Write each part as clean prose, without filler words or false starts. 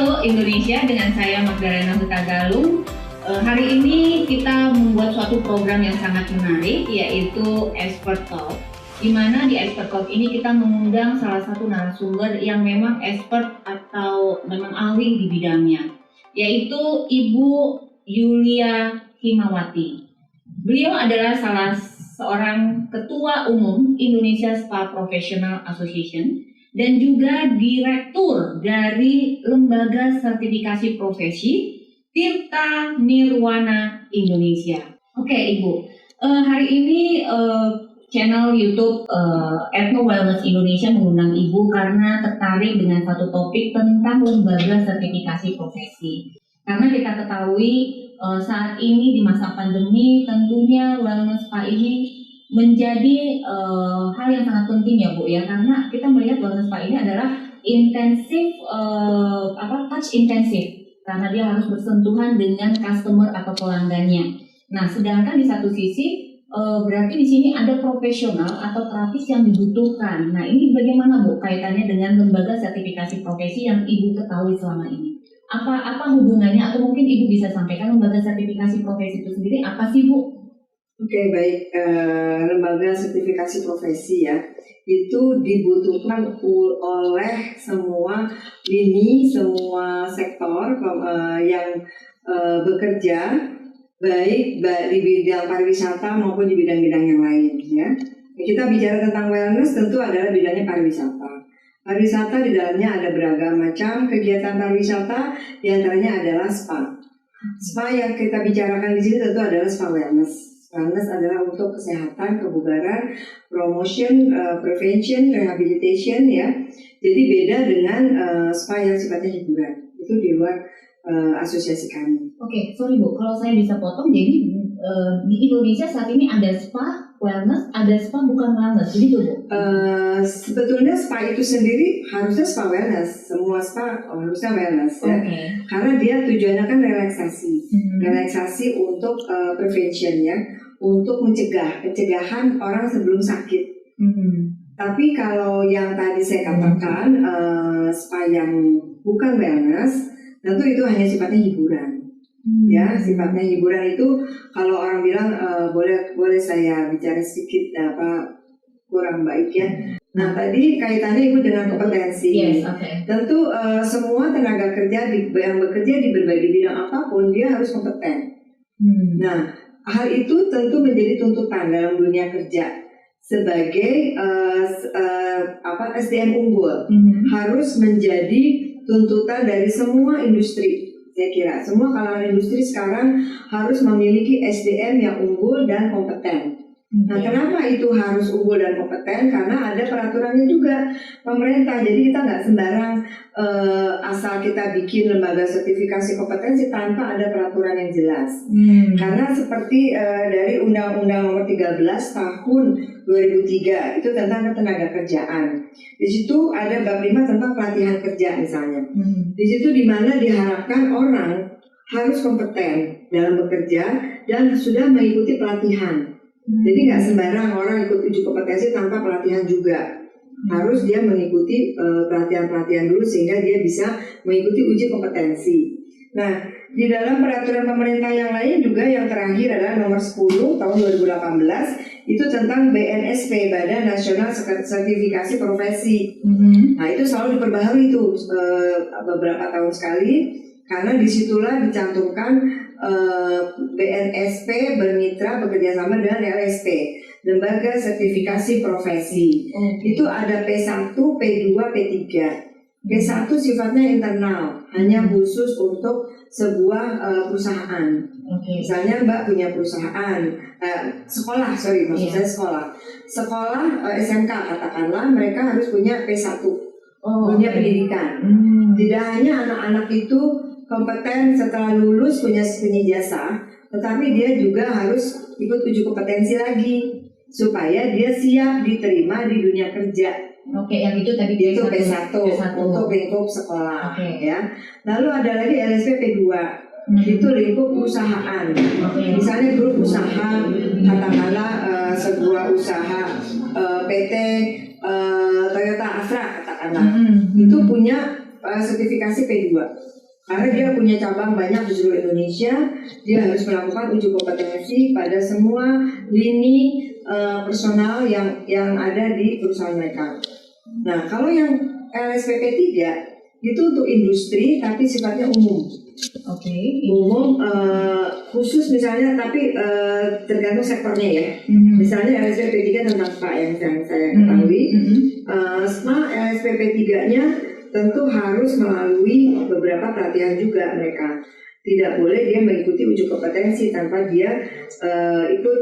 Halo Indonesia, dengan saya Magdalena Hutagalung. Hari ini kita membuat suatu program yang sangat menarik, yaitu Expert Talk. Di mana di Expert Talk ini kita mengundang salah satu narasumber yang memang expert atau memang ahli di bidangnya, yaitu Ibu Yulia Himawati. Beliau adalah salah seorang ketua umum Indonesia Spa Professional Association dan juga direktur dari Lembaga Sertifikasi Profesi Tirta Nirwana Indonesia. Oke, Ibu, hari ini channel YouTube Ethno Wellness Indonesia mengundang Ibu karena tertarik dengan satu topik tentang lembaga sertifikasi profesi. Karena kita ketahui saat ini di masa pandemi tentunya wellness spa ini menjadi hal yang sangat penting ya Bu ya, karena kita melihat wellness spa ini adalah intensif touch intensif, karena dia harus bersentuhan dengan customer atau pelanggannya. Nah, sedangkan di satu sisi berarti di sini ada profesional atau terapis yang dibutuhkan. Nah, ini bagaimana Bu kaitannya dengan lembaga sertifikasi profesi yang Ibu ketahui selama ini? Apa hubungannya, atau mungkin Ibu bisa sampaikan lembaga sertifikasi profesi itu sendiri apa sih Bu? Oke, baik. Lembaga sertifikasi profesi ya, itu dibutuhkan oleh semua lini, semua sektor yang bekerja, baik di bidang pariwisata maupun di bidang-bidang yang lain ya. Kita bicara tentang wellness tentu adalah bidangnya pariwisata. Pariwisata di dalamnya ada beragam macam kegiatan pariwisata, diantaranya adalah spa. Spa yang kita bicarakan di sini tentu adalah spa wellness. Wellness adalah untuk kesehatan, kebugaran, promotion, prevention, rehabilitation ya. Jadi beda dengan spa yang sifatnya hiburan. Itu di luar asosiasi kami. Oke, sorry Bu, kalau saya bisa potong, jadi di Indonesia saat ini ada spa wellness, ada spa bukan wellness, jadi Bu? Sebetulnya spa itu sendiri harusnya spa wellness, semua spa harusnya wellness ya. Karena dia tujuannya kan relaksasi, relaksasi untuk prevention ya, untuk pencegahan orang sebelum sakit. Tapi kalau yang tadi saya katakan spa yang bukan wellness, tentu itu hanya sifatnya hiburan. Ya, sifatnya hiburan itu kalau orang bilang boleh saya bicara sedikit kurang baik ya. Nah, tadi kaitannya Ibu dengan kompetensi. Yes, okay. Tentu semua tenaga kerja yang bekerja di berbagai bidang apapun dia harus kompeten. Nah, hal itu tentu menjadi tuntutan dalam dunia kerja sebagai SDM unggul. Harus menjadi tuntutan dari semua industri. Saya kira semua kalangan industri sekarang harus memiliki SDM yang unggul dan kompeten. Nah, kenapa itu harus unggul dan kompeten? Karena ada peraturannya juga pemerintah. Jadi kita nggak sembarang asal kita bikin lembaga sertifikasi kompetensi tanpa ada peraturan yang jelas. Karena seperti dari Undang-Undang Nomor 13 Tahun 2003 itu tentang ketenagakerjaan. Di situ ada bab 5 tentang pelatihan kerja misalnya. Di situ di mana diharapkan orang harus kompeten dalam bekerja dan sudah mengikuti pelatihan. Jadi nggak sembarang orang ikut uji kompetensi tanpa pelatihan juga. Harus dia mengikuti pelatihan-pelatihan dulu sehingga dia bisa mengikuti uji kompetensi. Nah, di dalam peraturan pemerintah yang lain juga yang terakhir adalah nomor 10 tahun 2018 itu tentang BNSP, Badan Nasional Sertifikasi Profesi. Nah, itu selalu diperbaharui itu beberapa tahun sekali karena disitulah dicantumkan BNSP bermitra bekerjasama dengan LSP, Lembaga Sertifikasi Profesi. Itu ada P1, P2, P3. P1 sifatnya internal, hanya khusus untuk sebuah perusahaan. Misalnya Mbak punya perusahaan, sekolah SMK katakanlah, mereka harus punya P1, punya pendidikan. Tidak hanya anak-anak itu kompeten setelah lulus punya jasa, tetapi dia juga harus ikut uji kompetensi lagi supaya dia siap diterima di dunia kerja. Yang itu tadi itu P1 untuk lingkup sekolah ya. Lalu ada lagi LSP P2. Itu lingkup perusahaan. Misalnya grup usaha, katakanlah sebuah usaha PT Toyota Astra katakanlah. Itu punya sertifikasi P2. Karena dia punya cabang banyak di seluruh Indonesia, dia harus melakukan uji kompetensi pada semua lini personal yang ada di perusahaan mereka. Nah, kalau yang LSPP 3 itu untuk industri tapi sifatnya umum. Oke. Umum khusus misalnya tapi tergantung sektornya ya. Misalnya LSPP 3 tentang SPA yang saya ketahui. SPA LSPP 3-nya tentu harus melalui beberapa pelatihan juga mereka. Tidak boleh dia mengikuti uji kompetensi tanpa dia ikut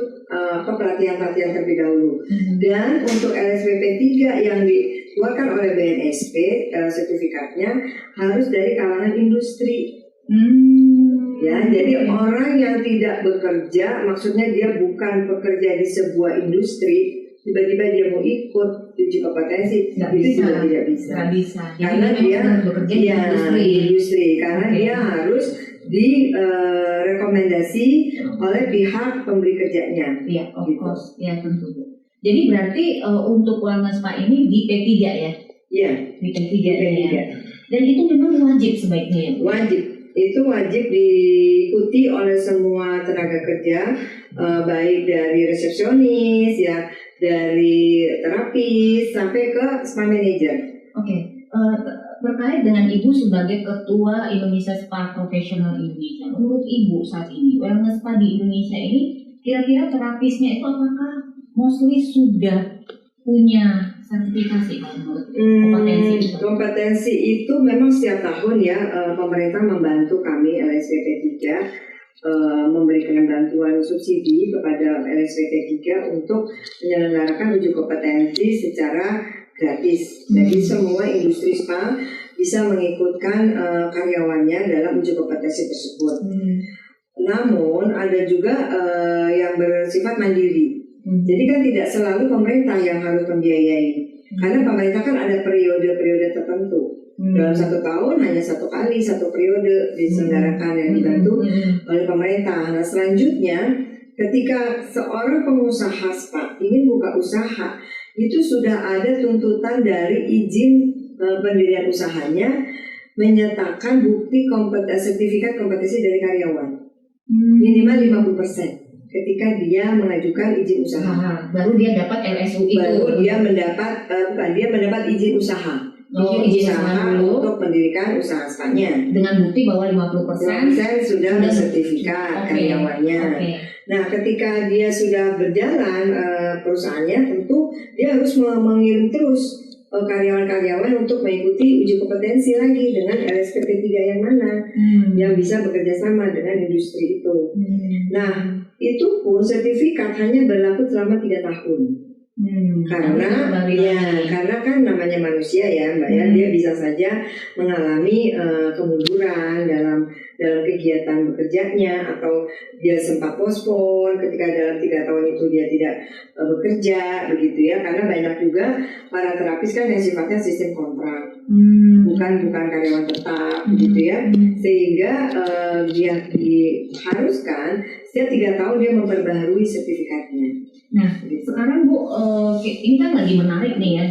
pelatihan-pelatihan terlebih dahulu. Dan untuk LSPP 3 yang dikeluarkan oleh BNSP, sertifikatnya harus dari kalangan industri. Ya, jadi orang yang tidak bekerja, maksudnya dia bukan bekerja di sebuah industri, tiba-tiba dia mau ikut uji kompetensi, itu juga tidak bisa. Nggak bisa. Karena dia bekerja di industri, karena dia harus direkomendasi oleh pihak pemberi kerjanya. Iya, of course, ya tentu. Jadi berarti untuk wellness spa ini di P3 ya? Iya, di P3 ya. Dan itu memang wajib sebaiknya ya? Wajib. Itu wajib diikuti oleh semua tenaga kerja, baik dari resepsionis, ya, dari terapis sampai ke spa manager. Oke. Terkait dengan Ibu sebagai Ketua Indonesia Spa Professional Indonesia, menurut Ibu saat ini wellness spa di Indonesia ini kira-kira terapisnya itu apakah mostly sudah punya sertifikasi kalau menurut kompetensi itu? Kompetensi itu memang setiap tahun ya pemerintah membantu kami LSPP 3 memberikan bantuan subsidi kepada LSPP 3 untuk menyelenggarakan uji kompetensi secara gratis. Jadi semua industri spa bisa mengikutkan karyawannya dalam uji kompetensi tersebut. Namun ada juga yang bersifat mandiri. Jadi kan tidak selalu pemerintah yang harus membiayai. Karena pemerintah kan ada periode-periode tertentu. Dalam 1 tahun hanya 1 kali 1 periode diselenggarakan yang dibantu oleh pemerintah. Nah selanjutnya ketika seorang pengusaha spa ingin buka usaha, itu sudah ada tuntutan dari izin pendirian usahanya menyatakan bukti sertifikat kompetensi dari karyawan minimal 50% ketika dia mengajukan izin usaha. Baru dia dapat LSU itu. Baru dia mendapat dia mendapat izin usaha. Izin usaha untuk mendirikan usaha spanya. Dengan bukti bahwa 50% sudah bersertifikat karyawannya. Nah, ketika dia sudah berjalan perusahaannya, tentu dia harus mengirim terus karyawan-karyawan untuk mengikuti uji kompetensi lagi dengan LSPP 3 yang mana yang bisa bekerja sama dengan industri itu. Nah, itu pun sertifikat hanya berlaku selama 3 tahun. Karena kan namanya manusia ya Mbak ya, dia bisa saja mengalami kemunduran dalam kegiatan bekerjanya, atau dia sempat pospon ketika dalam 3 tahun itu dia tidak bekerja begitu ya, karena banyak juga para terapis kan yang sifatnya sistem kontrak, bukan karyawan tetap begitu ya, sehingga dia diharuskan setiap 3 tahun dia memperbaharui sertifikatnya. Nah, sekarang Bu, ini kan lagi menarik nih ya,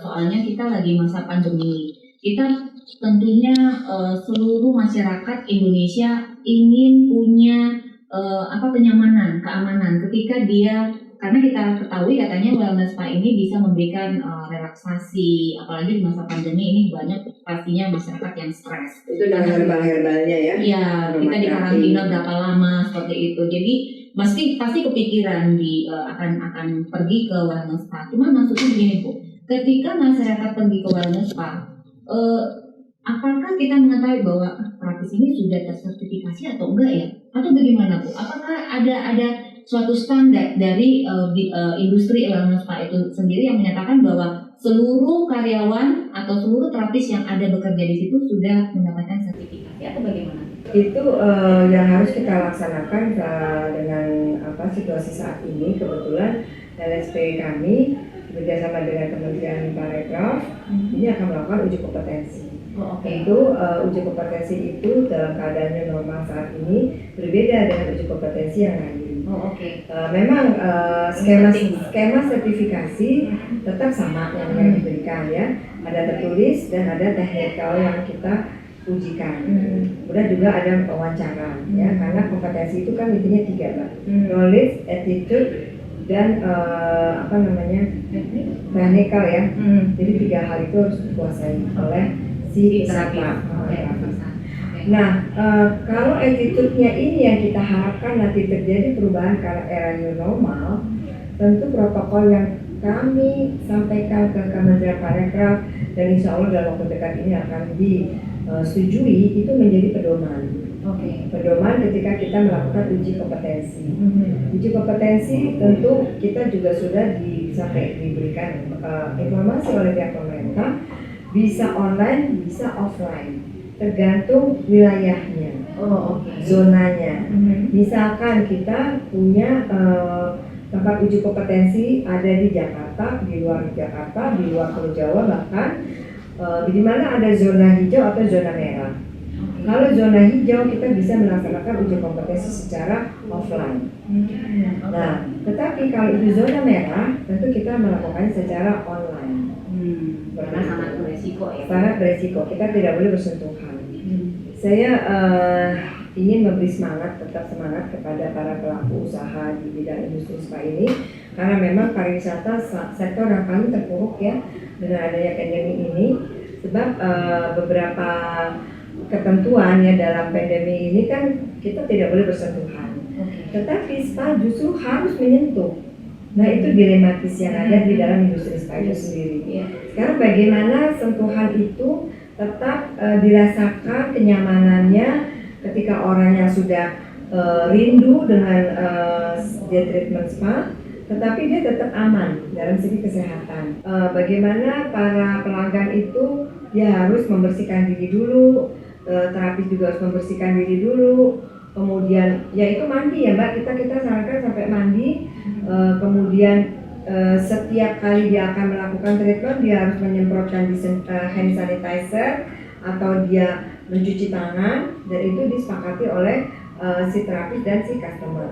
soalnya kita lagi masa pandemi. Kita tentunya seluruh masyarakat Indonesia ingin punya kenyamanan, keamanan ketika dia, karena kita ketahui katanya wellness spa ini bisa memberikan relaksasi, apalagi di masa pandemi ini banyak pastinya masyarakat yang stres. Itu dengan herbal-herbalnya ya? Iya, kita di karantina berapa lama seperti itu. Jadi pasti kepikiran akan pergi ke wellness spa. Cuma maksudnya begini Bu, ketika masyarakat pergi ke wellness spa, apakah kita mengetahui bahwa terapis ini sudah tersertifikasi atau enggak ya? Atau bagaimana Bu? Apakah ada suatu standar dari industri wellness spa itu sendiri yang menyatakan bahwa seluruh karyawan atau seluruh terapis yang ada bekerja di situ sudah mendapatkan sertifikasi atau bagaimana? Itu yang harus kita laksanakan dengan situasi saat ini. Kebetulan LSP kami bekerjasama dengan Kementerian Parekraf ini akan melakukan uji kompetensi. Itu uji kompetensi itu dalam keadaan normal saat ini berbeda dengan uji kompetensi yang lain. Memang skema sertifikasi tetap sama yang diberikan ya. Ada tertulis dan ada teknikal yang kita ujikan. Kemudian juga ada wawancara, ya, karena kompetensi itu kan intinya 3, Mbak. Knowledge, attitude, dan teknikal, ya. Jadi 3 hal itu harus dikuasai oleh si peserta. Nah, kalau attitude-nya ini yang kita harapkan nanti terjadi perubahan karena era new normal, tentu protokol yang kami sampaikan ke Kementerian Parekraf dan insya Allah dalam waktu dekat ini akan disetujui itu menjadi pedoman. Pedoman ketika kita melakukan uji kompetensi. Uji kompetensi tentu kita juga sudah diberikan informasi oleh pihak pemerintah, bisa online, bisa offline, tergantung wilayahnya, zonanya. Misalkan kita punya tempat uji kompetensi ada di Jakarta, di luar Jakarta, di luar Pulau Jawa, bahkan di mana ada zona hijau atau zona merah. Kalau zona hijau kita bisa melaksanakan uji kompetensi secara offline. Nah, tetapi kalau itu zona merah, tentu kita melakukannya secara online. Karena sangat beresiko, ya. Sangat beresiko, kita tidak boleh bersentuhan. Saya ingin memberi semangat, tetap semangat kepada para pelaku usaha di bidang industri spa ini, karena memang pariwisata sektor yang paling terpuruk, ya, dengan adanya pandemi ini, sebab beberapa ketentuan, ya, dalam pandemi ini kan kita tidak boleh bersentuhan. Tetapi spa justru harus menyentuh. Nah, itu dilematis yang ada di dalam industri spa itu sendiri. Sekarang bagaimana sentuhan itu tetap dirasakan kenyamanannya ketika orang yang sudah rindu dengan jet treatment spa, tetapi dia tetap aman dalam segi kesehatan. Bagaimana para pelanggan itu dia harus membersihkan diri dulu, terapis juga harus membersihkan diri dulu, kemudian ya itu mandi, ya, Mbak, kita sarankan sampai mandi, kemudian setiap kali dia akan melakukan treatment dia harus menyemprotkan hand sanitizer atau dia mencuci tangan, dan itu disepakati oleh si terapis dan si customer.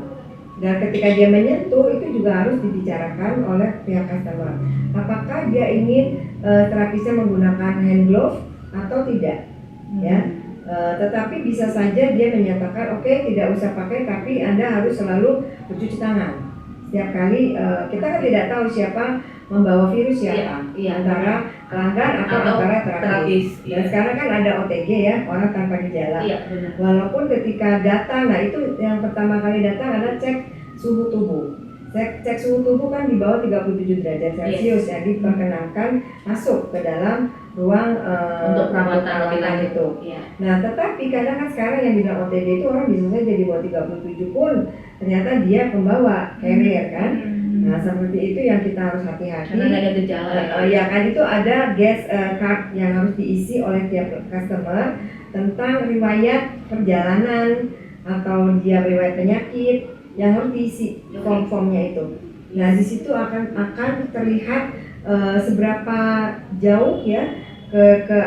Dan ketika dia menyentuh itu juga harus dibicarakan oleh pihak customer. Apakah dia ingin terapisnya menggunakan hand glove atau tidak, ya? Tetapi bisa saja dia menyatakan oke, tidak usah pakai, tapi Anda harus selalu mencuci tangan. Setiap kali kita kan tidak tahu siapa membawa virus siapa, antara pelanggan atau antara terapis. Dan sekarang kan ada OTG, ya, orang tanpa gejala. Walaupun ketika datang, nah itu yang pertama kali datang adalah cek suhu tubuh. Cek suhu tubuh kan di bawah 37 derajat Celcius, jadi diperkenankan masuk ke dalam ruang untuk perawatan itu. Nah, tetapi kadang kan sekarang yang bilang OTG itu orang bisa saja di bawah 37 pun ternyata dia pembawa carrier, kan. Nah, seperti itu yang kita harus hati-hati. Karena ada gejala. Ya kan, itu ada guest card yang harus diisi oleh tiap customer tentang riwayat perjalanan atau dia riwayat penyakit yang harus diisi form-formnya itu. Nah, di situ akan terlihat seberapa jauh, ya, ke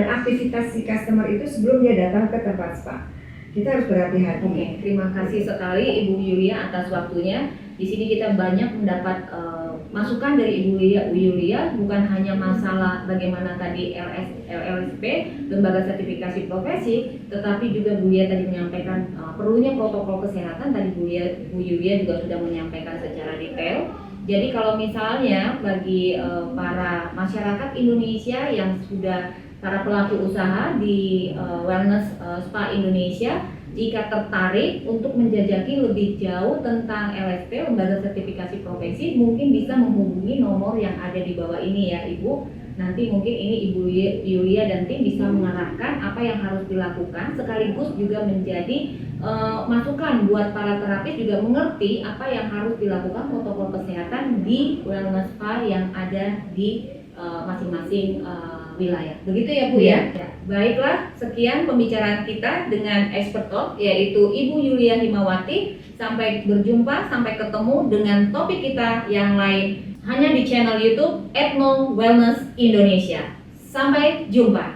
aktivitas si customer itu sebelum dia datang ke tempat spa. Kita harus berhati-hati. Terima kasih sekali Ibu Yulia atas waktunya. Di sini kita banyak mendapat masukan dari Ibu Yulia, bukan hanya masalah bagaimana tadi LSP, Lembaga Sertifikasi Profesi, tetapi juga Bu Yulia tadi menyampaikan perlunya protokol kesehatan. Tadi Bu Yulia juga sudah menyampaikan secara detail. Jadi kalau misalnya bagi para masyarakat Indonesia yang sudah para pelaku usaha di Wellness Spa Indonesia, jika tertarik untuk menjajaki lebih jauh tentang LSP, Lembaga Sertifikasi Profesi, mungkin bisa menghubungi nomor yang ada di bawah ini, ya, Ibu. Nanti mungkin ini Ibu Yulia dan tim bisa mengarahkan apa yang harus dilakukan, sekaligus juga menjadi masukan buat para terapis juga mengerti apa yang harus dilakukan protokol kesehatan di wellness spa yang ada di masing-masing wilayah. Begitu, ya, Bu, ya? Baiklah, sekian pembicaraan kita dengan Expert Talk, yaitu Ibu Yulia Himawati. Sampai berjumpa, sampai ketemu dengan topik kita yang lain hanya di channel YouTube Ethno Wellness Indonesia. Sampai jumpa.